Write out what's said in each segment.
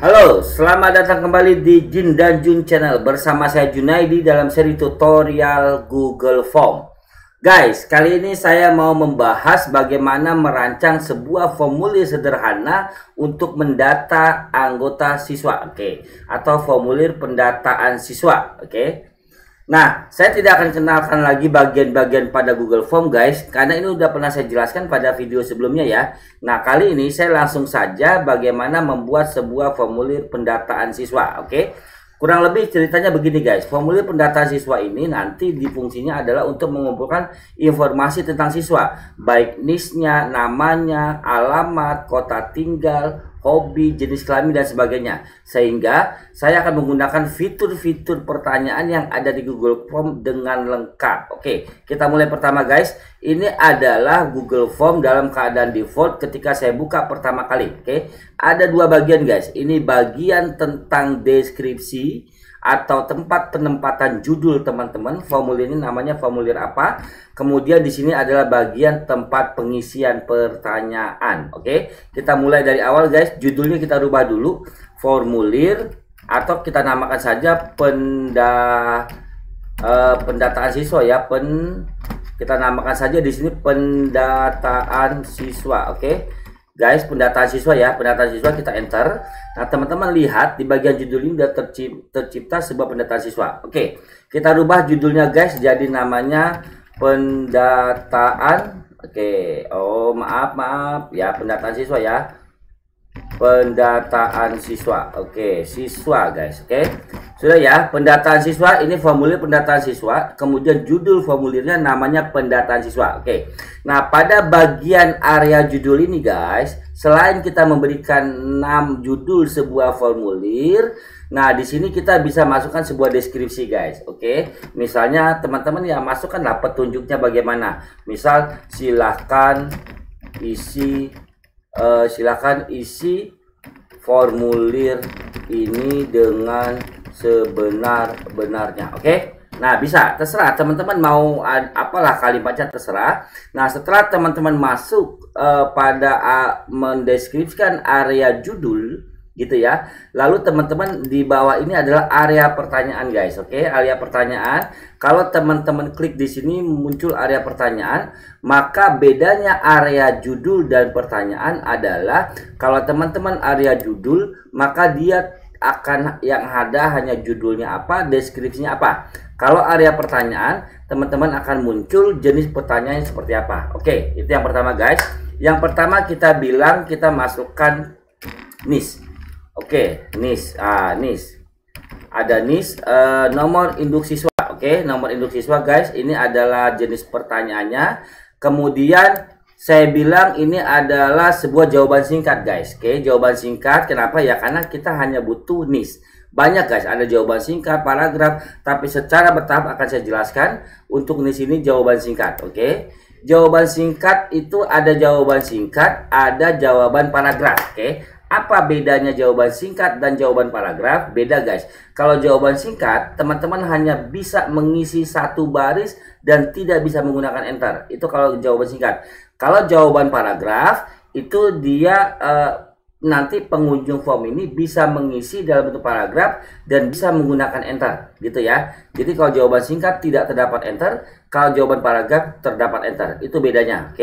Halo, selamat datang kembali di Jin dan Jun Channel. Bersama saya Junaidi dalam seri tutorial Google Form. Guys, kali ini saya mau membahas bagaimana merancang sebuah formulir sederhana untuk mendata anggota siswa, atau formulir pendataan siswa, Nah, saya tidak akan kenalkan lagi bagian-bagian pada Google Form guys, karena ini udah pernah saya jelaskan pada video sebelumnya ya. Nah, kali ini saya langsung saja bagaimana membuat sebuah formulir pendataan siswa, Kurang lebih ceritanya begini guys, formulir pendataan siswa ini nanti di fungsinya adalah untuk mengumpulkan informasi tentang siswa, baik NIS-nya, namanya, alamat, kota tinggal, hobi, jenis kelamin dan sebagainya. Sehingga saya akan menggunakan fitur-fitur pertanyaan yang ada di Google Form dengan lengkap. Oke, kita mulai pertama guys. Ini adalah Google Form dalam keadaan default ketika saya buka pertama kali. Ada dua bagian guys. Ini bagian tentang deskripsi atau tempat penempatan judul teman-teman. Formulir ini namanya formulir apa? Kemudian di sini adalah bagian tempat pengisian pertanyaan. Kita mulai dari awal guys. Judulnya kita rubah dulu, formulir, atau kita namakan saja pendataan siswa ya. Kita namakan saja di sini pendataan siswa, Guys, pendataan siswa ya, pendataan siswa kita enter. Nah, teman-teman lihat di bagian judul ini sudah tercipta sebuah pendataan siswa. Kita rubah judulnya guys, jadi namanya pendataan. Oh maaf ya, pendataan siswa ya. Pendataan siswa. Siswa guys. Sudah ya, pendataan siswa ini formulir pendataan siswa, kemudian judul formulirnya namanya pendataan siswa. Nah, pada bagian area judul ini guys, selain kita memberikan 6 judul sebuah formulir, nah di sini kita bisa masukkan sebuah deskripsi guys. Misalnya teman-teman ya masukkanlah petunjuknya bagaimana. Misal silahkan isi formulir ini dengan sebenar-benarnya. Nah, bisa terserah teman-teman mau apalah kalimatnya, terserah. Nah, setelah teman-teman masuk pada mendeskripsikan area judul gitu ya, lalu teman-teman di bawah ini adalah area pertanyaan guys. Area pertanyaan, kalau teman-teman klik di sini muncul area pertanyaan. Maka bedanya area judul dan pertanyaan adalah kalau teman-teman area judul, maka dia akan yang ada hanya judulnya apa, deskripsinya apa. Kalau area pertanyaan, teman-teman akan muncul jenis pertanyaan seperti apa. Itu yang pertama guys. Yang pertama kita bilang kita masukkan NIS. NIS. NIS. Ada NIS, nomor induk siswa. Nomor induk siswa guys, ini adalah jenis pertanyaannya. Kemudian saya bilang ini adalah sebuah jawaban singkat guys. Jawaban singkat. Kenapa ya? Karena kita hanya butuh NIS. Banyak guys, ada jawaban singkat, paragraf, tapi secara bertahap akan saya jelaskan. Untuk NIS ini jawaban singkat. Jawaban singkat itu ada jawaban singkat, ada jawaban paragraf. Apa bedanya jawaban singkat dan jawaban paragraf? Beda guys. Kalau jawaban singkat, teman-teman hanya bisa mengisi satu baris dan tidak bisa menggunakan enter. Itu kalau jawaban singkat. Kalau jawaban paragraf, itu dia nanti pengunjung form ini bisa mengisi dalam bentuk paragraf dan bisa menggunakan enter gitu ya. Jadi kalau jawaban singkat tidak terdapat enter, kalau jawaban paragraf terdapat enter. Itu bedanya.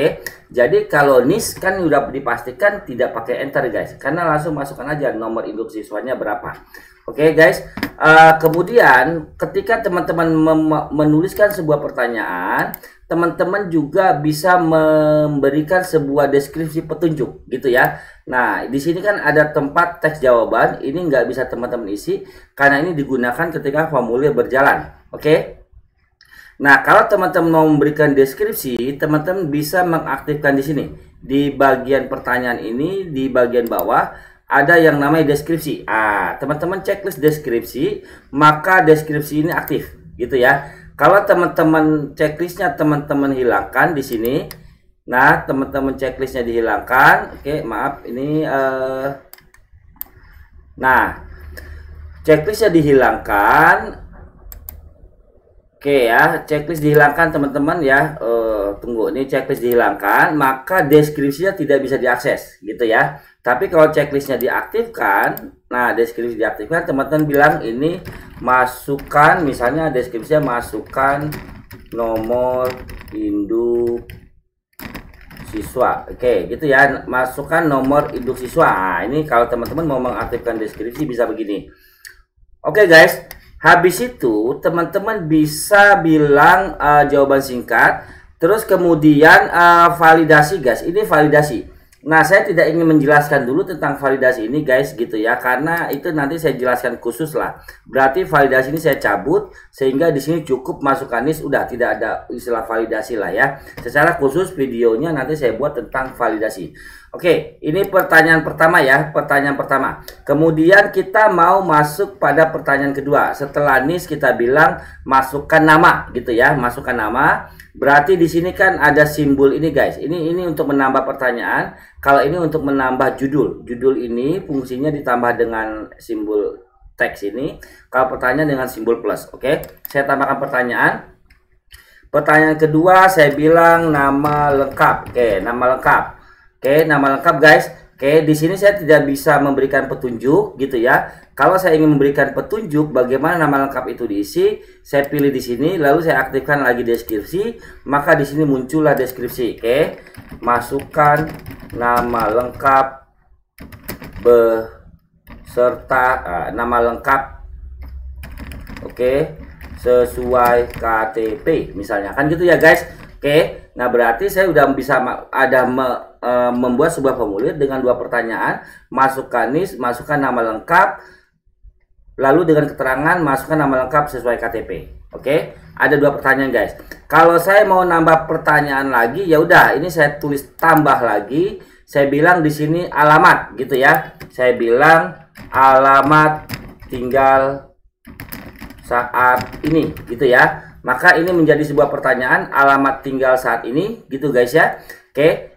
Jadi kalau NIS kan udah dipastikan tidak pakai enter guys, karena langsung masukkan aja nomor induk siswanya berapa. Guys, kemudian ketika teman-teman menuliskan sebuah pertanyaan, teman-teman juga bisa memberikan sebuah deskripsi petunjuk gitu ya. Nah, di sini kan ada tempat teks jawaban, ini nggak bisa teman-teman isi karena ini digunakan ketika formulir berjalan. Nah, kalau teman-teman mau memberikan deskripsi, teman-teman bisa mengaktifkan di sini. Di bagian pertanyaan ini, di bagian bawah ada yang namanya deskripsi. Teman-teman checklist deskripsi, maka deskripsi ini aktif gitu ya. Kalau teman-teman checklistnya teman-teman hilangkan di sini, nah teman-teman checklistnya dihilangkan. Maaf ini nah checklistnya dihilangkan. Oke ya, checklist dihilangkan teman-teman ya. Tunggu, ini checklist dihilangkan, maka deskripsinya tidak bisa diakses gitu ya. Tapi kalau checklistnya diaktifkan, nah deskripsi diaktifkan, teman-teman bilang ini masukkan, misalnya deskripsinya masukkan nomor induk siswa. Oke, gitu ya, masukkan nomor induk siswa. Nah, ini kalau teman-teman mau mengaktifkan deskripsi bisa begini. Oke guys. Habis itu teman-teman bisa bilang jawaban singkat, terus kemudian validasi guys. Ini validasi. Nah, saya tidak ingin menjelaskan dulu tentang validasi ini guys gitu ya, karena itu nanti saya jelaskan khusus lah. Berarti validasi ini saya cabut sehingga di sini cukup masukkan NIS, udah tidak ada istilah validasi lah ya. Secara khusus videonya nanti saya buat tentang validasi. Oke, ini pertanyaan pertama ya, pertanyaan pertama. Kemudian kita mau masuk pada pertanyaan kedua. Setelah NIS kita bilang masukkan nama gitu ya, masukkan nama. Berarti di sini kan ada simbol ini guys. Ini untuk menambah pertanyaan. Kalau ini untuk menambah judul. Judul ini fungsinya ditambah dengan simbol teks ini. Kalau pertanyaan dengan simbol plus. Oke, saya tambahkan pertanyaan. Pertanyaan kedua saya bilang nama lengkap. Oke, nama lengkap. Oke, nama lengkap guys. Oke, di sini saya tidak bisa memberikan petunjuk gitu ya. Kalau saya ingin memberikan petunjuk bagaimana nama lengkap itu diisi, saya pilih di sini, lalu saya aktifkan lagi deskripsi, maka di sini muncullah deskripsi. Oke, masukkan nama lengkap beserta nama lengkap. Oke, sesuai KTP misalnya, kan gitu ya guys. Oke, nah berarti saya udah bisa membuat sebuah formulir dengan dua pertanyaan, masukkan NIS, masukkan nama lengkap, lalu dengan keterangan masukkan nama lengkap sesuai KTP. Oke, ada dua pertanyaan guys. Kalau saya mau nambah pertanyaan lagi, ya udah, ini saya tulis tambah lagi. Saya bilang di sini alamat gitu ya. Saya bilang alamat tinggal saat ini gitu ya. Maka ini menjadi sebuah pertanyaan, alamat tinggal saat ini gitu guys ya. Oke.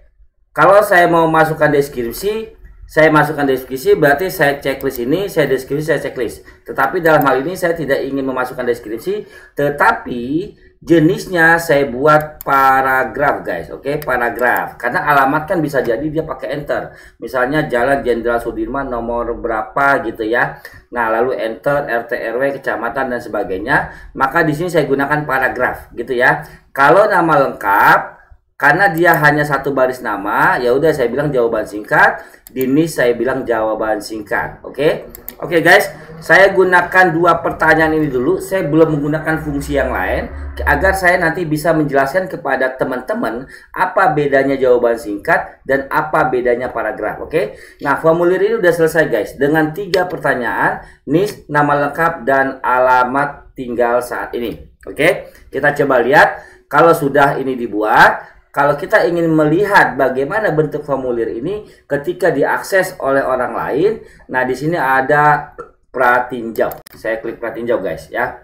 Kalau saya mau masukkan deskripsi, saya masukkan deskripsi, berarti saya checklist ini, saya deskripsi, saya checklist. Tetapi dalam hal ini saya tidak ingin memasukkan deskripsi, tetapi jenisnya saya buat paragraf guys. Oke, paragraf. Karena alamat kan bisa jadi dia pakai enter. Misalnya Jalan Jenderal Sudirman nomor berapa gitu ya. Nah, lalu enter RT RW kecamatan dan sebagainya. Maka di sini saya gunakan paragraf gitu ya. Kalau nama lengkap, karena dia hanya satu baris nama, ya udah saya bilang jawaban singkat. Di NIS saya bilang jawaban singkat. Oke. Oke guys, saya gunakan dua pertanyaan ini dulu. Saya belum menggunakan fungsi yang lain agar saya nanti bisa menjelaskan kepada teman-teman apa bedanya jawaban singkat dan apa bedanya paragraf. Oke. Nah, formulir ini udah selesai guys dengan 3 pertanyaan, NIS, nama lengkap dan alamat tinggal saat ini. Oke. Kita coba lihat kalau sudah ini dibuat. Kalau kita ingin melihat bagaimana bentuk formulir ini ketika diakses oleh orang lain, nah di sini ada pratinjau. Saya klik pratinjau guys ya.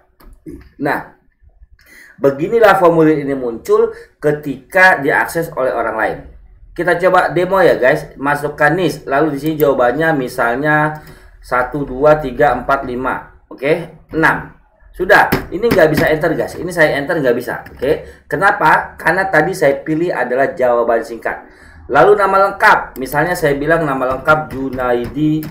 Nah, beginilah formulir ini muncul ketika diakses oleh orang lain. Kita coba demo ya guys. Masukkan NIS, lalu di sini jawabannya misalnya 1 2 3 4 5. Oke, 6. Sudah, ini nggak bisa enter guys. Ini saya enter nggak bisa. Oke, kenapa? Karena tadi saya pilih adalah jawaban singkat. Lalu nama lengkap, misalnya saya bilang nama lengkap Junaidi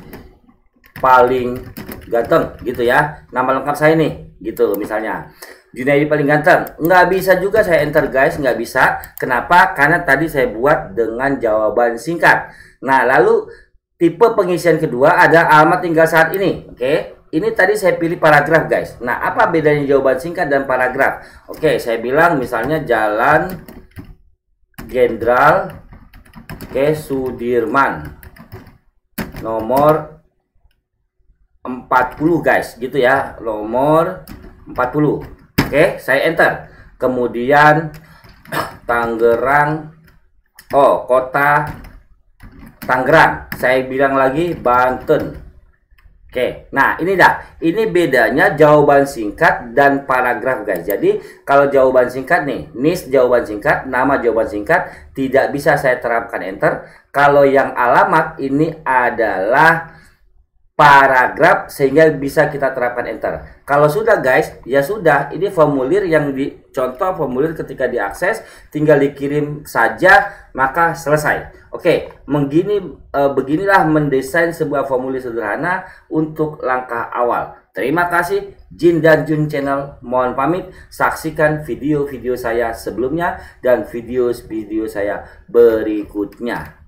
paling ganteng gitu ya. Nama lengkap saya nih, gitu misalnya. Junaidi paling ganteng. Nggak bisa juga saya enter guys, nggak bisa. Kenapa? Karena tadi saya buat dengan jawaban singkat. Nah, lalu tipe pengisian kedua ada alamat tinggal saat ini. Oke. Ini tadi saya pilih paragraf guys. Nah, apa bedanya jawaban singkat dan paragraf? Oke, saya bilang misalnya Jalan Jenderal Sudirman nomor 40 guys, gitu ya. Nomor 40. Oke, saya enter. Kemudian Tangerang, kota Tangerang. Saya bilang lagi Banten. Oke, nah ini dah. Ini bedanya jawaban singkat dan paragraf guys. Jadi kalau jawaban singkat nih, NIS jawaban singkat, nama jawaban singkat, tidak bisa saya terapkan enter. Kalau yang alamat ini adalah paragraf sehingga bisa kita terapkan enter. Kalau sudah guys, ya sudah, ini formulir yang contoh formulir ketika diakses tinggal dikirim saja maka selesai. Oke, beginilah mendesain sebuah formulir sederhana untuk langkah awal. Terima kasih. Jin dan Jun Channel mohon pamit. Saksikan video-video saya sebelumnya dan video-video saya berikutnya.